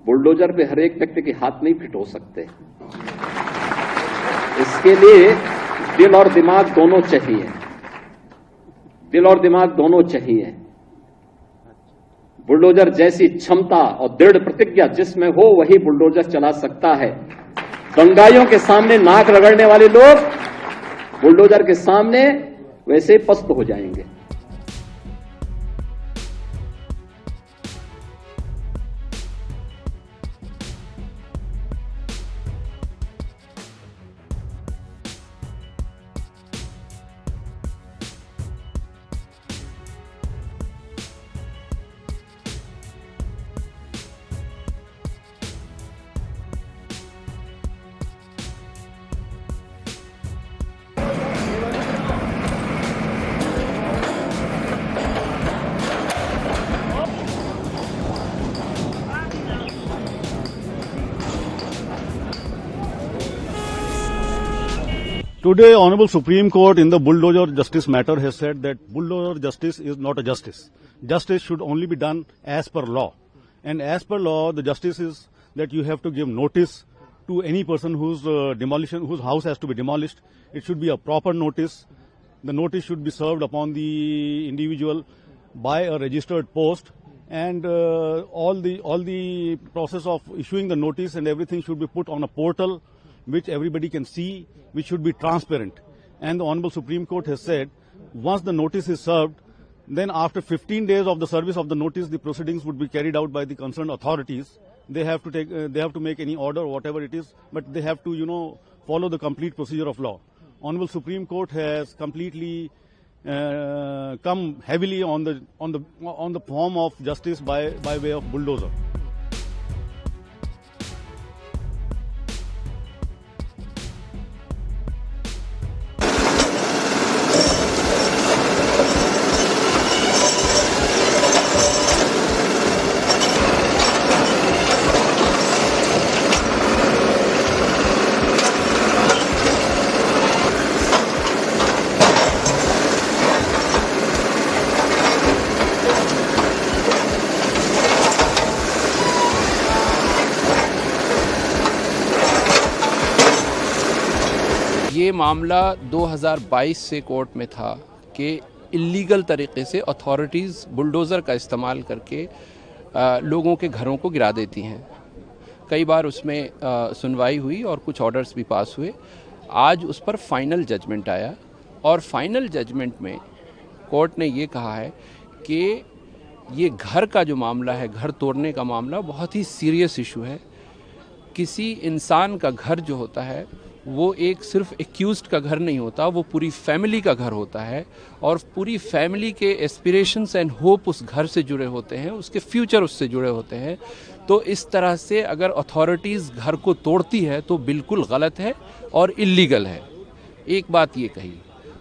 Bulldozer पे हर एक व्यक्ति के हाथ नहीं फिट हो सकते। इसके लिए दिल और दिमाग दोनों चाहिए, दिल और दिमाग दोनों चाहिए। बुलडोजर जैसी क्षमता और दृढ़ प्रतिज्ञा जिसमें हो वही बुलडोजर चला सकता है। दंगाइयों के सामने नाक रगड़ने वाले लोग बुलडोजर के सामने वैसे पस्त हो जाएंगे। Today, Honorable Supreme Court in the bulldozer justice matter has said that bulldozer justice is not a justice. Justice should only be done as per law. And as per law, the justice is that you have to give notice to any person whose house has to be demolished. It should be a proper notice. The notice should be served upon the individual by a registered post. And all the process of issuing the notice and everything should be put on a portal which everybody can see, which should be transparent. And the Honorable Supreme Court has said, once the notice is served, then after 15 days of the service of the notice, the proceedings would be carried out by the concerned authorities. They have to make any order or whatever it is, but they have to, follow the complete procedure of law. Honorable Supreme Court has completely come heavily on the form of justice by way of bulldozer. ये मामला 2022 से court में था कि illegal तरीके से authorities bulldozer का इस्तेमाल करके लोगों के घरों को गिरा देती हैं। कई बार उसमें सुनवाई हुई और कुछ ऑर्डर्स भी पास हुए। आज उस पर फाइनल जजमेंट आया और फाइनल जजमेंट में कोर्ट ने ये कहा है कि ये घर का जो मामला है, घर तोड़ने का मामला बहुत ही सीरियस इशू है। किसी इंसान का घर जो होता है वो एक सिर्फ एक्यूज्ड का घर नहीं होता, वो पूरी फैमिली का घर होता है और पूरी फैमिली के एस्पिरेशंस एंड होप उस घर से जुड़े होते हैं, उसके फ्यूचर उससे जुड़े होते हैं। तो इस तरह से अगर अथॉरिटीज़ घर को तोड़ती है तो बिल्कुल गलत है और इल्लीगल है। एक बात ये कही।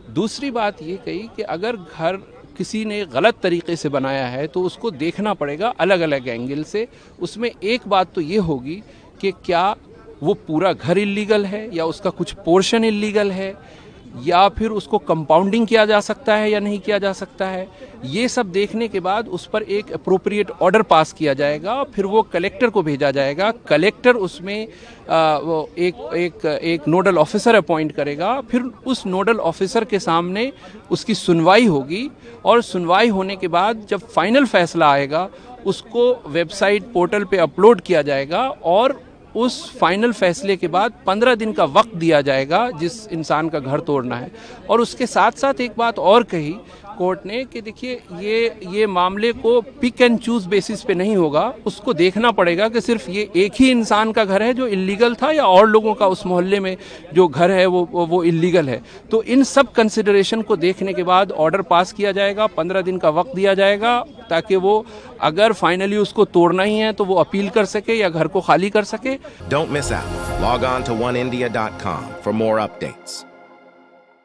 दूसरी बात ये कही कि अगर घर किसी ने गलत तरीके से बनाया है तो उसको देखना पड़ेगा अलग अलग एंगल से। उसमें एक बात तो ये होगी कि क्या वो पूरा घर इल्लीगल है या उसका कुछ पोर्शन इल्लीगल है या फिर उसको कंपाउंडिंग किया जा सकता है या नहीं किया जा सकता है। ये सब देखने के बाद उस पर एक अप्रोप्रिएट ऑर्डर पास किया जाएगा, फिर वो कलेक्टर को भेजा जाएगा। कलेक्टर उसमें वो एक नोडल ऑफिसर अपॉइंट करेगा, फिर उस नोडल ऑफिसर के सामने उसकी सुनवाई होगी और सुनवाई होने के बाद जब फाइनल फैसला आएगा उसको वेबसाइट पोर्टल पे अपलोड किया जाएगा और उस फाइनल फैसले के बाद 15 दिन का वक्त दिया जाएगा जिस इंसान का घर तोड़ना है। और उसके साथ साथ एक बात और कही कोर्ट ने कि देखिए ये मामले को पिक एंड चूज बेसिस पे नहीं होगा, उसको देखना पड़ेगा कि सिर्फ ये एक ही इंसान का घर है जो इल्लीगल था या और लोगों का उस मोहल्ले में जो घर है वो इल्लीगल है। तो इन सब कंसिडरेशन को देखने के बाद ऑर्डर पास किया जाएगा, 15 दिन का वक्त दिया जाएगा ताकि वो अगर फाइनली उसको तोड़ना ही है तो वो अपील कर सके या घर को खाली कर सके। Don't miss out. Log on to oneindia.com for more updates.